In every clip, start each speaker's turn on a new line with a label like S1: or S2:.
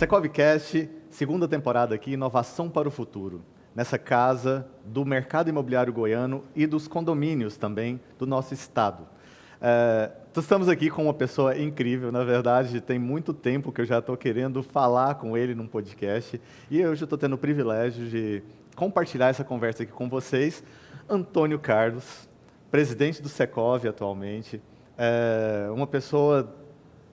S1: Secovcast, segunda temporada aqui, Inovação para o Futuro. Nessa casa do mercado imobiliário goiano e dos condomínios também do nosso estado. Estamos aqui com uma pessoa incrível, na verdade, tem muito tempo que eu já estou querendo falar com ele num podcast e hoje eu estou tendo o privilégio de compartilhar essa conversa aqui com vocês. Antônio Carlos, presidente do Secov atualmente, uma pessoa,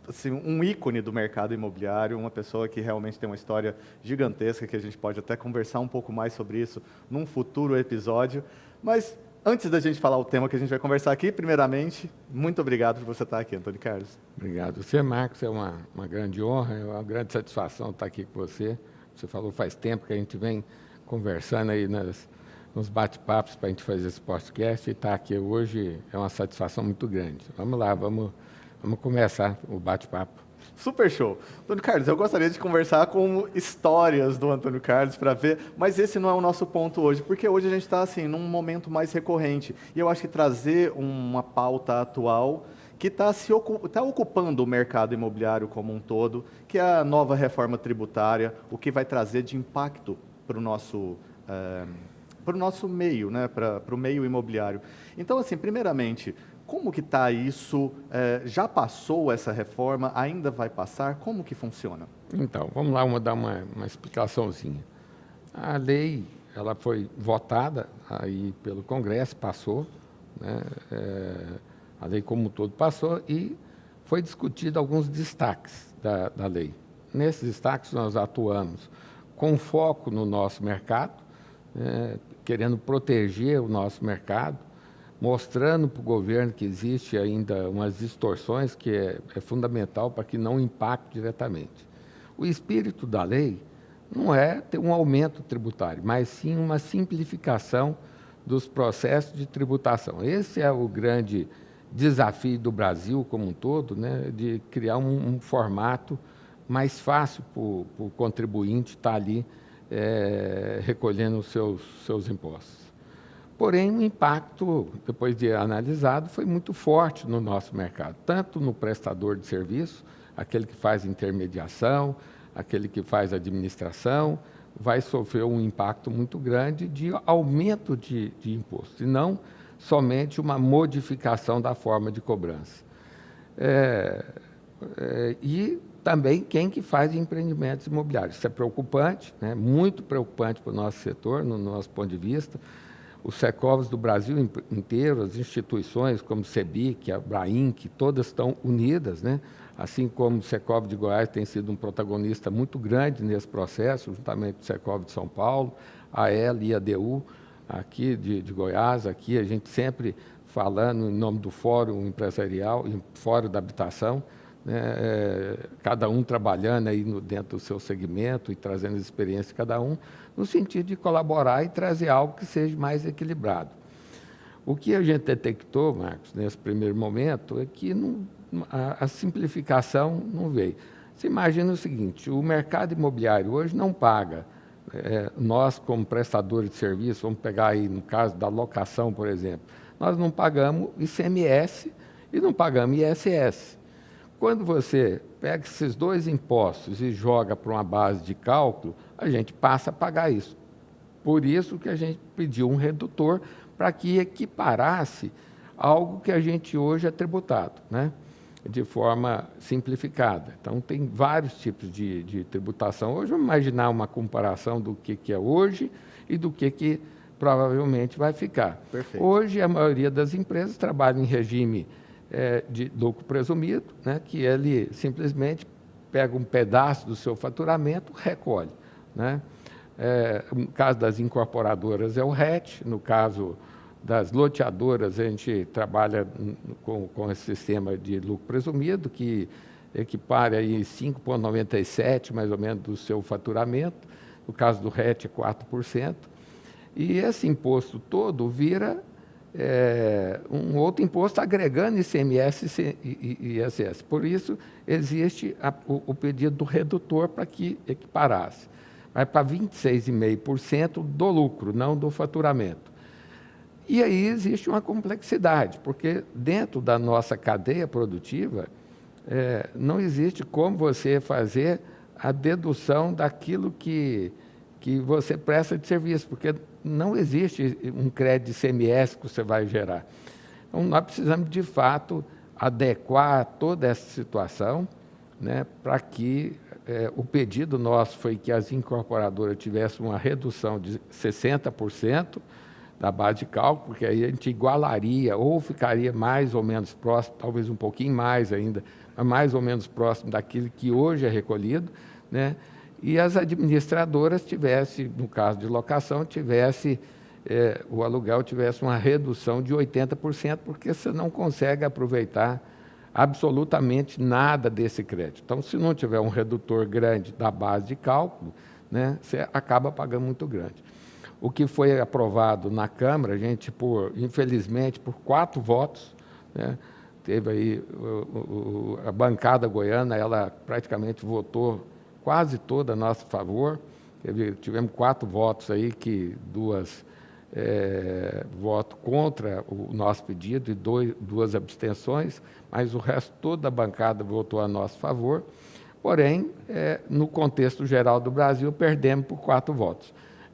S1: assim, um ícone do mercado imobiliário, uma pessoa que realmente tem uma história gigantesca, que a gente pode até conversar um pouco mais sobre isso num futuro episódio. Mas antes da gente falar o tema que a gente vai conversar aqui, primeiramente, muito obrigado por você estar aqui, Antônio Carlos.
S2: Obrigado. Você, Marcos, é uma grande honra, é uma grande satisfação estar aqui com você. Você falou faz tempo que a gente vem conversando aí nos bate-papos para a gente fazer esse podcast e estar aqui hoje é uma satisfação muito grande. Vamos lá, vamos começar o bate-papo.
S1: Super show. Antônio Carlos, eu gostaria de conversar com histórias do Antônio Carlos para ver, mas esse não é o nosso ponto hoje, porque hoje a gente está assim, num momento mais recorrente. E eu acho que trazer uma pauta atual que está ocupando o mercado imobiliário como um todo, que é a nova reforma tributária, o que vai trazer de impacto para o nosso meio, né? Para o meio imobiliário. Então, assim, primeiramente, como que está isso? Já passou essa reforma? Ainda vai passar? Como que funciona?
S2: Então, vamos lá, vamos dar uma explicaçãozinha. A lei, ela foi votada aí pelo Congresso, passou, né? A lei como um todo passou e foi discutido alguns destaques da lei. Nesses destaques nós atuamos com foco no nosso mercado, querendo proteger o nosso mercado, mostrando para o governo que existe ainda umas distorções que é fundamental para que não impacte diretamente. O espírito da lei não é ter um aumento tributário, mas sim uma simplificação dos processos de tributação. Esse é o grande desafio do Brasil como um todo, né, de criar um formato mais fácil para o contribuinte estar ali recolhendo os seus impostos. Porém, o impacto, depois de analisado, foi muito forte no nosso mercado, tanto no prestador de serviço, aquele que faz intermediação, aquele que faz administração, vai sofrer um impacto muito grande de aumento de imposto, e não somente uma modificação da forma de cobrança. E também quem que faz empreendimentos imobiliários. Isso é preocupante, né? Muito preocupante para o nosso setor, no nosso ponto de vista. Os Secovs do Brasil inteiro, as instituições como o Sebic, a Abrainc, todas estão unidas, né? Assim como o Secov de Goiás tem sido um protagonista muito grande nesse processo, juntamente com o Secov de São Paulo, a ELA e a DU, aqui de Goiás, aqui a gente sempre falando em nome do Fórum Empresarial, Fórum da Habitação, né? Cada um trabalhando aí dentro do seu segmento e trazendo as experiências de cada um, no sentido de colaborar e trazer algo que seja mais equilibrado. O que a gente detectou, Marcos, nesse primeiro momento, é que a simplificação não veio. Você imagina o seguinte, o mercado imobiliário hoje não paga, nós como prestadores de serviço, vamos pegar aí no caso da locação, por exemplo, nós não pagamos ICMS e não pagamos ISS. Quando você pega esses dois impostos e joga para uma base de cálculo, a gente passa a pagar isso. Por isso que a gente pediu um redutor para que equiparasse algo que a gente hoje é tributado, né? De forma simplificada. Então, tem vários tipos de tributação. Hoje, vamos imaginar uma comparação do que é hoje e do que provavelmente vai ficar.
S1: Perfeito.
S2: Hoje, a maioria das empresas trabalha em regime de lucro presumido, né, que ele simplesmente pega um pedaço do seu faturamento, recolhe, né? No caso das incorporadoras é o RET, no caso das loteadoras a gente trabalha com esse sistema de lucro presumido, que equipara aí 5,97% mais ou menos do seu faturamento, no caso do RET é 4%, e esse imposto todo vira um outro imposto agregando ICMS e ISS. Por isso, existe o pedido do redutor para que equiparasse. Vai para 26,5% do lucro, não do faturamento. E aí existe uma complexidade, porque dentro da nossa cadeia produtiva, não existe como você fazer a dedução daquilo que você presta de serviço, porque não existe um crédito de ICMS que você vai gerar. Então, nós precisamos, de fato, adequar toda essa situação, né, para que o pedido nosso foi que as incorporadoras tivessem uma redução de 60% da base de cálculo, porque aí a gente igualaria, ou ficaria mais ou menos próximo, talvez um pouquinho mais ainda, mas mais ou menos próximo daquilo que hoje é recolhido, né? E as administradoras tivessem, no caso de locação, o aluguel tivesse uma redução de 80%, porque você não consegue aproveitar absolutamente nada desse crédito. Então, se não tiver um redutor grande da base de cálculo, né, você acaba pagando muito grande. O que foi aprovado na Câmara, a gente, infelizmente, por 4 votos, né, teve aí a bancada goiana, ela praticamente votou quase toda a nosso favor. Tivemos 4 votos aí, que 2 votos contra o nosso pedido e 2 abstenções, mas o resto toda a bancada votou a nosso favor. Porém, no contexto geral do Brasil, perdemos por 4 votos.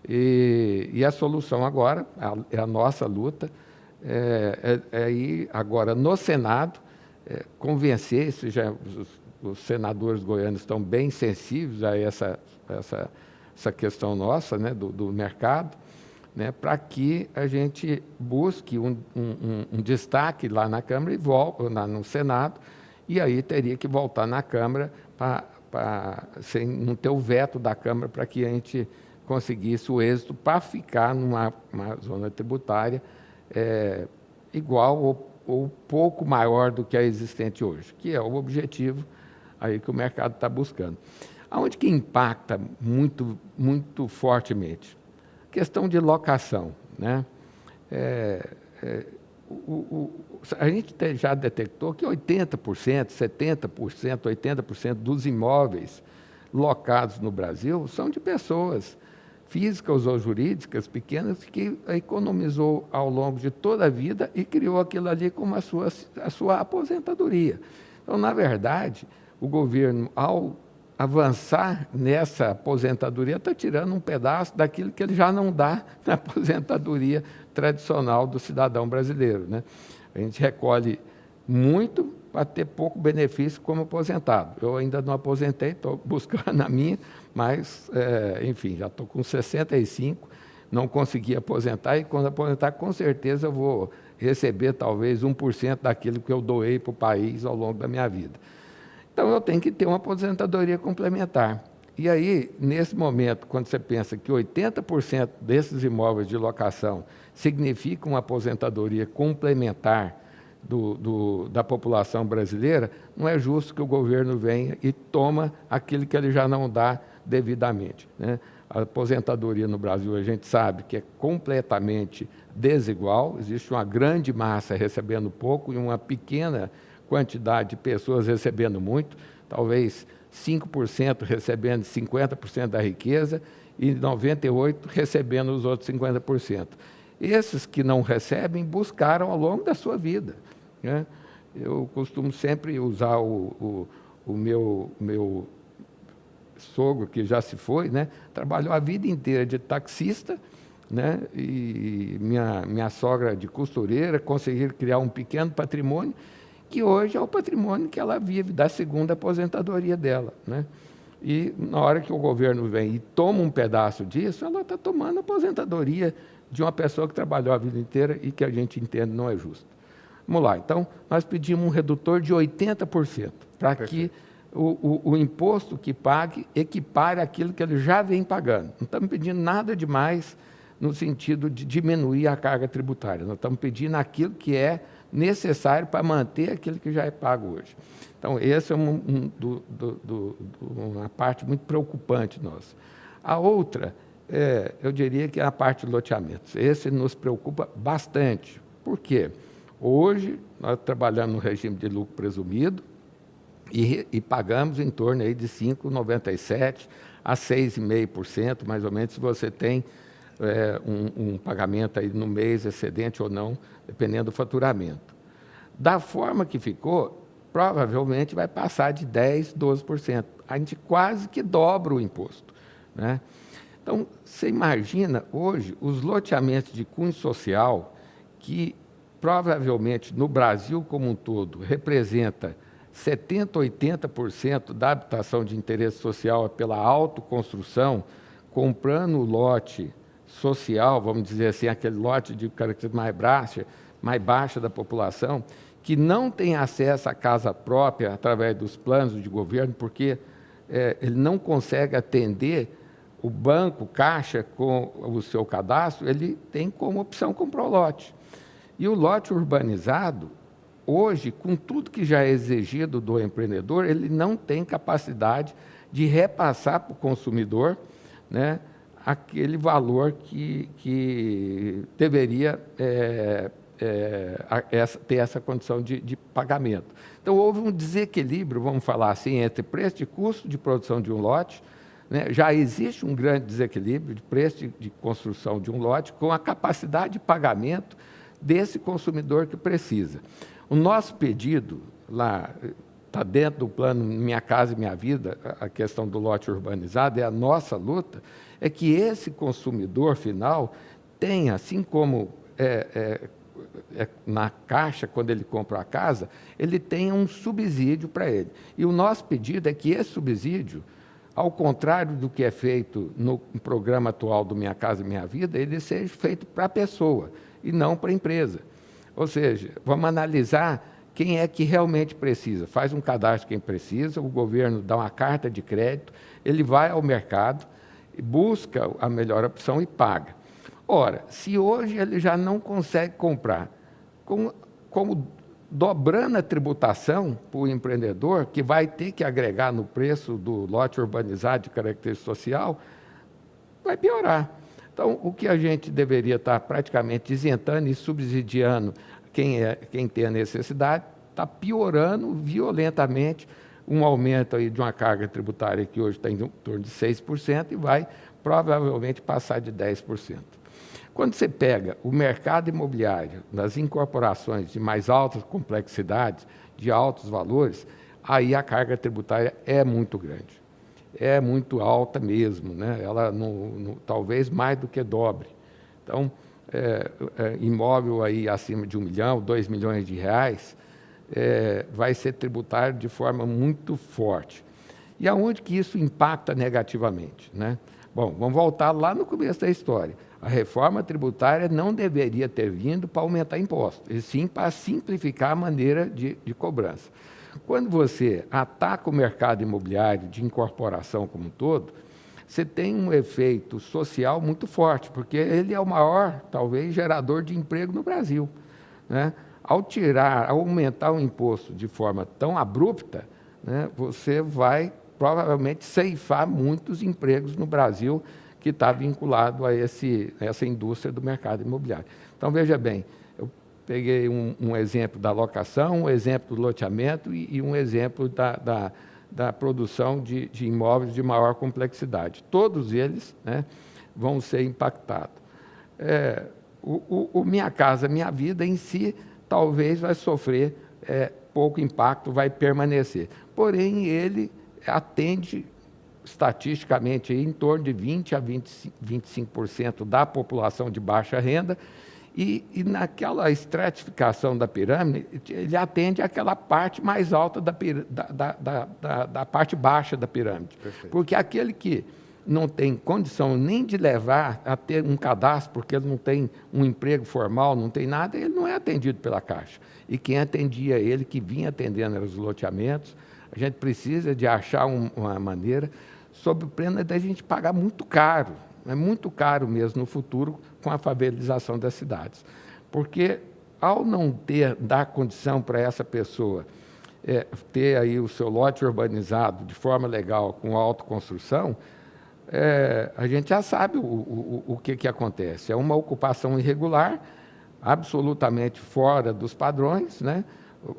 S2: E a solução agora, é a nossa luta, ir agora no Senado, convencer, os senadores goianos estão bem sensíveis a essa questão nossa, né, do mercado, né, para que a gente busque um destaque lá na Câmara e no Senado, e aí teria que voltar na Câmara sem não ter o veto da Câmara, para que a gente conseguisse o êxito para ficar numa zona tributária igual ou pouco maior do que a existente hoje, que é o objetivo aí que o mercado está buscando. Aonde que impacta muito, muito fortemente? Questão de locação, né? A gente já detectou que 80%, 70%, 80% dos imóveis locados no Brasil são de pessoas físicas ou jurídicas pequenas que economizou ao longo de toda a vida e criou aquilo ali como a sua aposentadoria. Então, na verdade, o governo, ao avançar nessa aposentadoria, está tirando um pedaço daquilo que ele já não dá na aposentadoria tradicional do cidadão brasileiro, né? A gente recolhe muito para ter pouco benefício como aposentado. Eu ainda não aposentei, estou buscando a minha, mas, enfim, já estou com 65, não consegui aposentar, e quando aposentar, com certeza eu vou receber talvez 1% daquilo que eu doei para o país ao longo da minha vida. Então, eu tenho que ter uma aposentadoria complementar. E aí, nesse momento, quando você pensa que 80% desses imóveis de locação significam uma aposentadoria complementar da população brasileira, não é justo que o governo venha e toma aquilo que ele já não dá devidamente, né? A aposentadoria no Brasil, a gente sabe que é completamente desigual, existe uma grande massa recebendo pouco e uma pequena quantidade de pessoas recebendo muito, talvez 5% recebendo 50% da riqueza e 98% recebendo os outros 50%. Esses que não recebem buscaram ao longo da sua vida, né? Eu costumo sempre usar o meu sogro, que já se foi, né? Trabalhou a vida inteira de taxista, né? E minha sogra de costureira, conseguiram criar um pequeno patrimônio, que hoje é o patrimônio que ela vive da segunda aposentadoria dela, né? E na hora que o governo vem e toma um pedaço disso, ela está tomando a aposentadoria de uma pessoa que trabalhou a vida inteira e que a gente entende não é justo. Vamos lá, então, nós pedimos um redutor de 80%, para que o imposto que pague equipare aquilo que ele já vem pagando. Não estamos pedindo nada demais no sentido de diminuir a carga tributária, nós estamos pedindo aquilo que é necessário para manter aquilo que já é pago hoje. Então, essa é uma parte muito preocupante nossa. A outra, eu diria que é a parte de loteamentos. Esse nos preocupa bastante. Por quê? Hoje, nós trabalhamos no regime de lucro presumido e pagamos em torno aí de 5,97% a 6,5%, mais ou menos, se você tem um pagamento aí no mês excedente ou não, dependendo do faturamento. Da forma que ficou, provavelmente vai passar de 10%, 12%. A gente quase que dobra o imposto, né? Então, você imagina hoje os loteamentos de cunho social, que provavelmente no Brasil como um todo representa 70%, 80% da habitação de interesse social pela autoconstrução, comprando o lote social, vamos dizer assim, aquele lote de característica mais baixa da população, que não tem acesso à casa própria através dos planos de governo, porque ele não consegue atender o banco, Caixa, com o seu cadastro, ele tem como opção comprar o lote. E o lote urbanizado, hoje, com tudo que já é exigido do empreendedor, ele não tem capacidade de repassar para o consumidor, né, aquele valor que deveria ter essa condição de pagamento. Então, houve um desequilíbrio, vamos falar assim, entre preço e custo de produção de um lote, né? Já existe um grande desequilíbrio de preço de construção de um lote com a capacidade de pagamento desse consumidor que precisa. O nosso pedido, lá, está dentro do plano Minha Casa e Minha Vida, a questão do lote urbanizado, é a nossa luta, é que esse consumidor final tenha, assim como na Caixa, quando ele compra a casa, ele tenha um subsídio para ele. E o nosso pedido é que esse subsídio, ao contrário do que é feito no programa atual do Minha Casa e Minha Vida, ele seja feito para a pessoa e não para a empresa. Ou seja, vamos analisar quem é que realmente precisa. Faz um cadastro quem precisa, o governo dá uma carta de crédito, ele vai ao mercado, busca a melhor opção e paga. Ora, se hoje ele já não consegue comprar, como dobrando a tributação para o empreendedor, que vai ter que agregar no preço do lote urbanizado de característica social, vai piorar. Então, o que a gente deveria estar praticamente isentando e subsidiando quem tem a necessidade, está piorando violentamente um aumento aí de uma carga tributária que hoje está em torno de 6% e vai provavelmente passar de 10%. Quando você pega o mercado imobiliário nas incorporações de mais altas complexidades, de altos valores, aí a carga tributária é muito grande. É muito alta mesmo, né? Ela talvez mais do que dobre. Então, imóvel aí acima de 1 milhão, 2 milhões de reais, vai ser tributário de forma muito forte. E aonde que isso impacta negativamente, né? Bom, vamos voltar lá no começo da história. A reforma tributária não deveria ter vindo para aumentar impostos, e sim para simplificar a maneira de cobrança. Quando você ataca o mercado imobiliário de incorporação como um todo, você tem um efeito social muito forte, porque ele é o maior, talvez, gerador de emprego no Brasil, né? Ao aumentar o imposto de forma tão abrupta, né, você vai provavelmente ceifar muitos empregos no Brasil que está vinculado a essa indústria do mercado imobiliário. Então, veja bem, eu peguei um exemplo da locação, um exemplo do loteamento e um exemplo da produção de imóveis de maior complexidade. Todos eles, né, vão ser impactados. O Minha Casa Minha Vida em si talvez vai sofrer pouco impacto, vai permanecer. Porém, ele atende estatisticamente em torno de 20% a 25% da população de baixa renda e naquela estratificação da pirâmide, ele atende aquela parte mais alta da parte baixa da pirâmide. Perfeito. Porque aquele que não tem condição nem de levar a ter um cadastro, porque ele não tem um emprego formal, não tem nada, ele não é atendido pela Caixa. E quem atendia ele, que vinha atendendo os loteamentos, a gente precisa de achar uma maneira, sob pena da gente pagar muito caro, é muito caro mesmo no futuro com a favelização das cidades. Porque ao não dar condição para essa pessoa ter aí o seu lote urbanizado de forma legal, com autoconstrução, a gente já sabe o que acontece. É uma ocupação irregular, absolutamente fora dos padrões, né?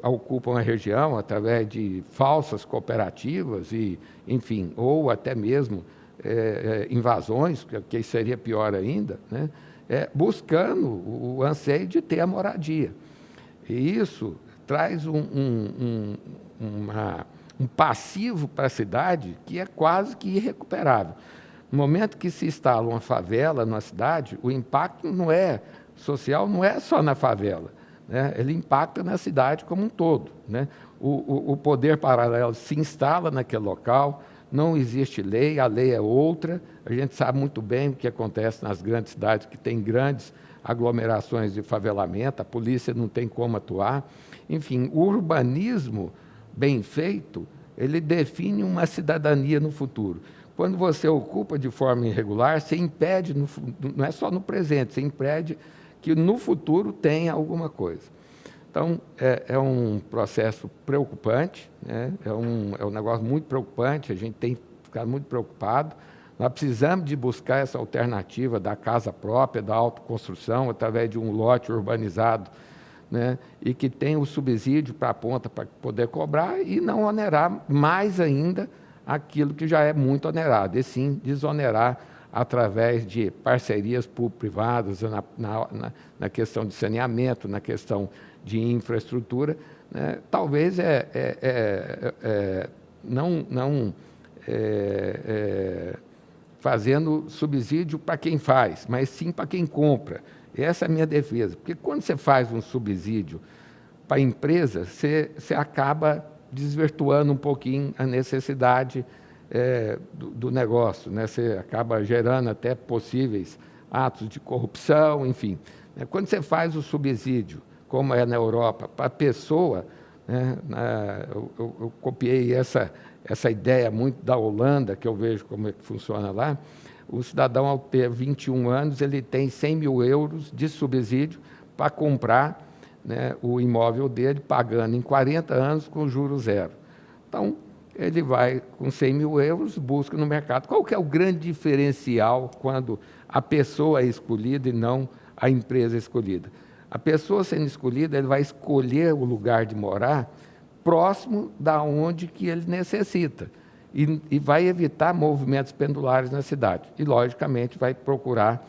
S2: Ocupam a região através de falsas cooperativas, enfim, ou até mesmo invasões, que seria pior ainda, né? Buscando o anseio de ter a moradia. E isso traz um passivo para a cidade que é quase que irrecuperável. No momento que se instala uma favela na cidade, o impacto social não é só na favela, né? Ele impacta na cidade como um todo, né? O poder paralelo se instala naquele local, não existe lei, a lei é outra. A gente sabe muito bem o que acontece nas grandes cidades, que tem grandes aglomerações de favelamento, a polícia não tem como atuar. Enfim, o urbanismo bem feito, ele define uma cidadania no futuro. Quando você ocupa de forma irregular, você impede, não é só no presente, você impede que no futuro tenha alguma coisa. Então, é um processo preocupante, né? É um negócio muito preocupante, a gente tem que ficar muito preocupado. Nós precisamos de buscar essa alternativa da casa própria, da autoconstrução, através de um lote urbanizado, né? E que tenha o subsídio para a ponta para poder cobrar e não onerar mais ainda aquilo que já é muito onerado, e sim desonerar através de parcerias público-privadas na questão de saneamento, na questão de infraestrutura, né? Talvez não fazendo subsídio para quem faz, mas sim para quem compra. Essa é a minha defesa, porque quando você faz um subsídio para a empresa, você acaba desvirtuando um pouquinho a necessidade do negócio, né? Você acaba gerando até possíveis atos de corrupção, enfim. Quando você faz o subsídio, como é na Europa, para a pessoa, né? Eu copiei essa ideia muito da Holanda, que eu vejo como é que funciona lá. O cidadão, ao ter 21 anos, ele tem 100 mil euros de subsídio para comprar, né, o imóvel dele, pagando em 40 anos com juros zero. Então, ele vai com 100 mil euros, busca no mercado. Qual que é o grande diferencial quando a pessoa é escolhida e não a empresa escolhida? A pessoa sendo escolhida, ele vai escolher o lugar de morar próximo da onde que ele necessita e vai evitar movimentos pendulares na cidade. E, logicamente, vai procurar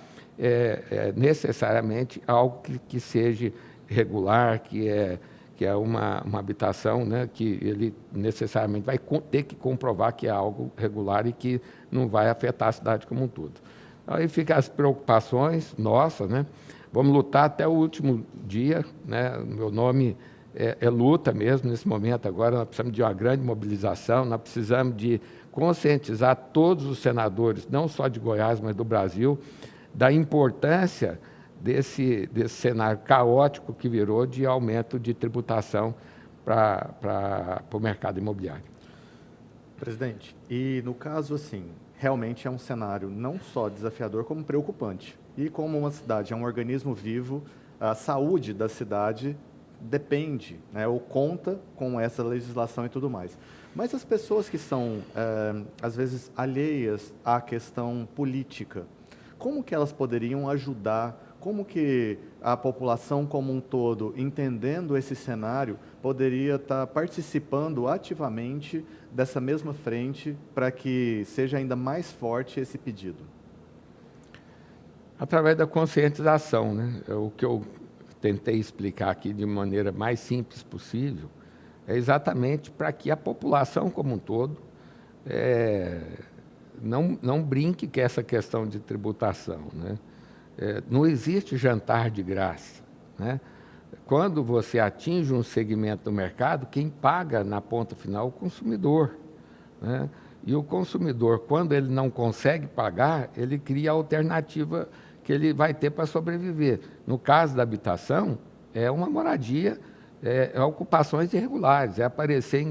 S2: necessariamente algo que seja regular, que é uma habitação, né, que ele necessariamente vai ter que comprovar que é algo regular e que não vai afetar a cidade como um todo. Aí ficam as preocupações nossas, né? Vamos lutar até o último dia, né? Meu nome é luta mesmo nesse momento agora. Nós precisamos de uma grande mobilização, nós precisamos de conscientizar todos os senadores, não só de Goiás, mas do Brasil, da importância desse cenário caótico que virou de aumento de tributação para o mercado imobiliário.
S1: Presidente, e no caso, assim, realmente é um cenário não só desafiador, como preocupante. E como uma cidade é um organismo vivo, a saúde da cidade depende, né, ou conta com essa legislação e tudo mais. Mas as pessoas que são, às vezes, alheias à questão política, como que elas poderiam ajudar? Como que a população como um todo, entendendo esse cenário, poderia estar participando ativamente dessa mesma frente para que seja ainda mais forte esse pedido?
S2: Através da conscientização, né? O que eu tentei explicar aqui de maneira mais simples possível é exatamente para que a população como um todo não brinque com essa questão de tributação, né? Não existe jantar de graça, né? Quando você atinge um segmento do mercado, quem paga na ponta final é o consumidor, né? E o consumidor, quando ele não consegue pagar, ele cria a alternativa que ele vai ter para sobreviver. No caso da habitação, é uma moradia, ocupações irregulares, aparecer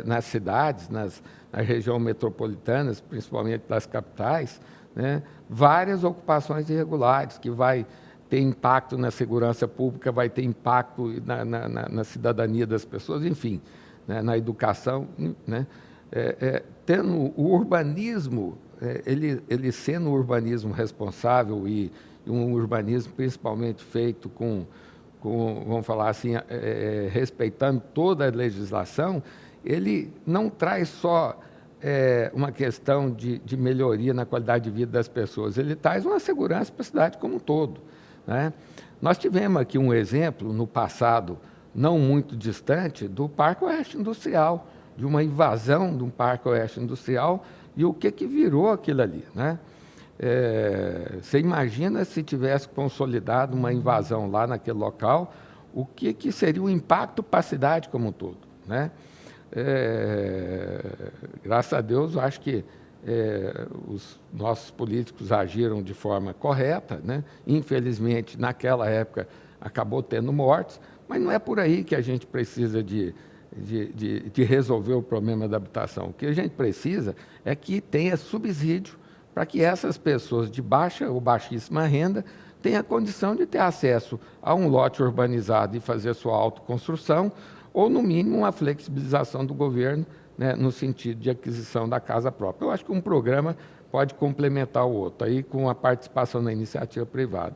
S2: nas cidades, nas regiões metropolitanas, principalmente das capitais, né, várias ocupações irregulares, que vai ter impacto na segurança pública, vai ter impacto na cidadania das pessoas, enfim, né, na educação, né, tendo o urbanismo, ele sendo um urbanismo responsável e um urbanismo principalmente feito com vamos falar assim, respeitando toda a legislação, ele não traz só uma questão de melhoria na qualidade de vida das pessoas, ele traz uma segurança para a cidade como um todo, né? Nós tivemos aqui um exemplo no passado não muito distante do Parque Oeste Industrial, de uma invasão de um Parque Oeste Industrial e o que virou aquilo ali, né? Você imagina se tivesse consolidado uma invasão lá naquele local, o que seria o impacto para a cidade como um todo, né? Graças a Deus, eu acho que os nossos políticos agiram de forma correta, né? Infelizmente, naquela época, acabou tendo mortes, mas não é por aí que a gente precisa de resolver o problema da habitação. O que a gente precisa é que tenha subsídio para que essas pessoas de baixa ou baixíssima renda tenham a condição de ter acesso a um lote urbanizado e fazer sua autoconstrução, ou, no mínimo, uma flexibilização do governo, né, no sentido de aquisição da casa própria. Eu acho que um programa pode complementar o outro, aí com a participação da iniciativa privada.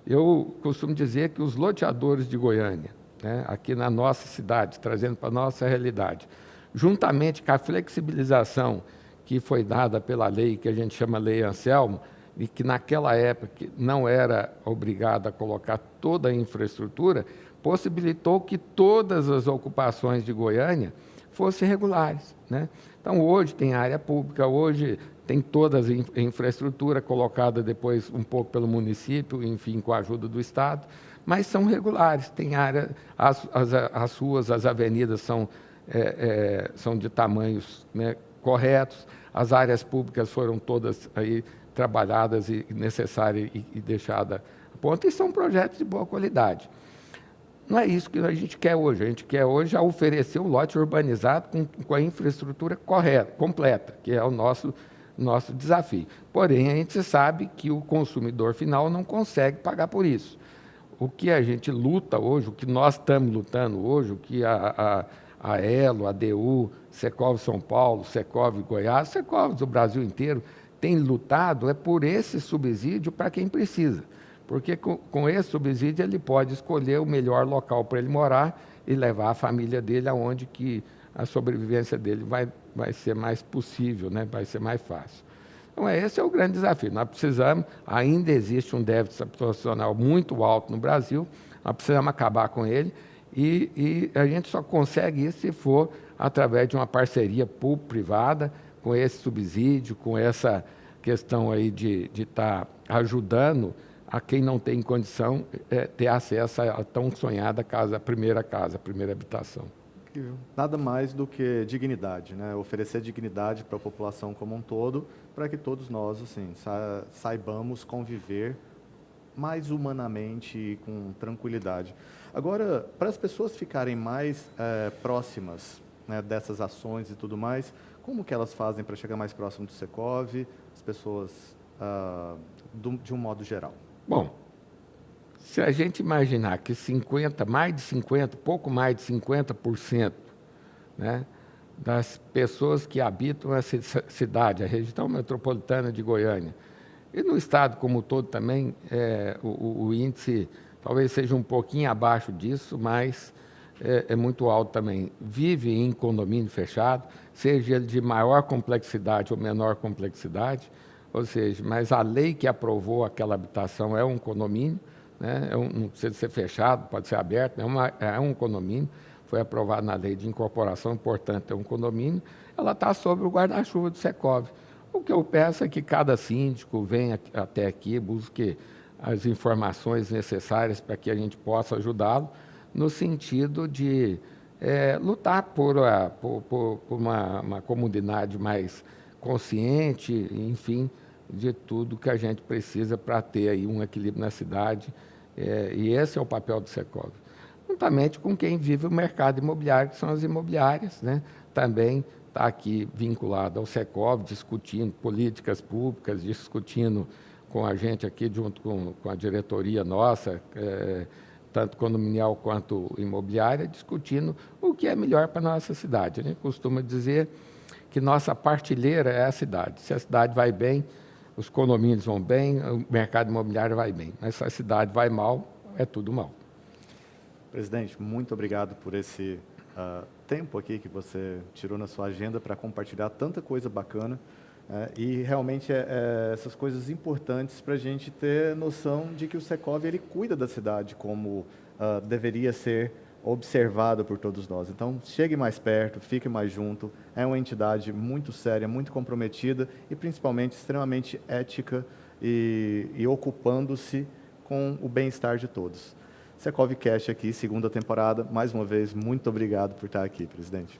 S2: Eu costumo dizer que os loteadores de Goiânia, né, aqui na nossa cidade, trazendo para a nossa realidade, juntamente com a flexibilização que foi dada pela lei, que a gente chama Lei Anselmo, e que naquela época não era obrigada a colocar toda a infraestrutura, possibilitou que todas as ocupações de Goiânia fossem regulares, né? Então, hoje tem área pública, hoje tem toda a infraestrutura colocada depois um pouco pelo município, enfim, com a ajuda do Estado, mas são regulares, tem área, as ruas, as avenidas são de tamanhos, né, corretos, as áreas públicas foram todas aí trabalhadas e necessárias e deixadas a ponto, e são projetos de boa qualidade. Não é isso que a gente quer hoje. A gente quer hoje oferecer um lote urbanizado com a infraestrutura correta, completa, que é o nosso desafio. Porém, a gente sabe que o consumidor final não consegue pagar por isso. O que a gente luta hoje, o que nós estamos lutando hoje, o que a Elo, a DU, Secov São Paulo, Secov Goiás, Secov do Brasil inteiro, tem lutado por esse subsídio para quem precisa. Porque com esse subsídio ele pode escolher o melhor local para ele morar e levar a família dele aonde que a sobrevivência dele vai ser mais possível, né? Vai ser mais fácil. Então, esse é o grande desafio. Nós precisamos, ainda existe um déficit habitacional muito alto no Brasil, nós precisamos acabar com ele e a gente só consegue isso se for através de uma parceria público-privada, com esse subsídio, com essa questão aí de estar ajudando a quem não tem condição ter acesso à tão sonhada primeira habitação.
S1: Nada mais do que dignidade, né? Oferecer dignidade para a população como um todo, para que todos nós assim, saibamos conviver mais humanamente e com tranquilidade. Agora, para as pessoas ficarem mais próximas, né, dessas ações e tudo mais, como que elas fazem para chegar mais próximo do Secov, as pessoas de um modo geral?
S2: Bom, se a gente imaginar que pouco mais de 50%, né, das pessoas que habitam essa cidade, a região metropolitana de Goiânia, e no estado como um todo também, o índice talvez seja um pouquinho abaixo disso, mas é muito alto também, vive em condomínio fechado, seja ele de maior complexidade ou menor complexidade, ou seja, mas a lei que aprovou aquela habitação é um condomínio, né? Não precisa ser fechado, pode ser aberto, é um condomínio, foi aprovado na lei de incorporação, portanto é um condomínio, ela está sob o guarda-chuva do Secov. O que eu peço é que cada síndico venha até aqui, busque as informações necessárias para que a gente possa ajudá-lo, no sentido de lutar por uma comunidade mais consciente, enfim, de tudo que a gente precisa para ter aí um equilíbrio na cidade, e esse é o papel do Secov. Juntamente com quem vive o mercado imobiliário, que são as imobiliárias, né? Também está aqui vinculado ao Secov, discutindo políticas públicas, discutindo com a gente aqui, junto com a diretoria nossa, tanto condominial quanto imobiliária, discutindo o que é melhor para a nossa cidade. A gente costuma dizer que nossa partilheira é a cidade. Se a cidade vai bem, os condomínios vão bem, o mercado imobiliário vai bem. Mas se a cidade vai mal, é tudo mal.
S1: Presidente, muito obrigado por esse tempo aqui que você tirou na sua agenda para compartilhar tanta coisa bacana. E realmente essas coisas importantes para a gente ter noção de que o Secov ele cuida da cidade como deveria ser observado por todos nós. Então, chegue mais perto, fique mais junto. É uma entidade muito séria, muito comprometida e, principalmente, extremamente ética e ocupando-se com o bem-estar de todos. Secovcast aqui, segunda temporada. Mais uma vez, muito obrigado por estar aqui, presidente.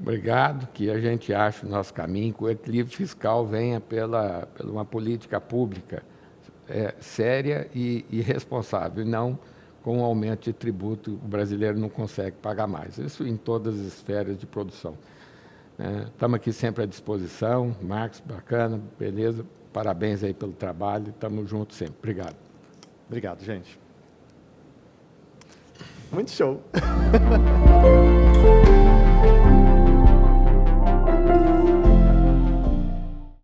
S2: Obrigado, que a gente ache o nosso caminho, que o equilíbrio fiscal venha pela uma política pública séria e responsável, e não com o aumento de tributo, o brasileiro não consegue pagar mais. Isso em todas as esferas de produção. Estamos aqui sempre à disposição. Marcos, bacana, beleza. Parabéns aí pelo trabalho. Estamos juntos sempre. Obrigado.
S1: Obrigado, gente. Muito show.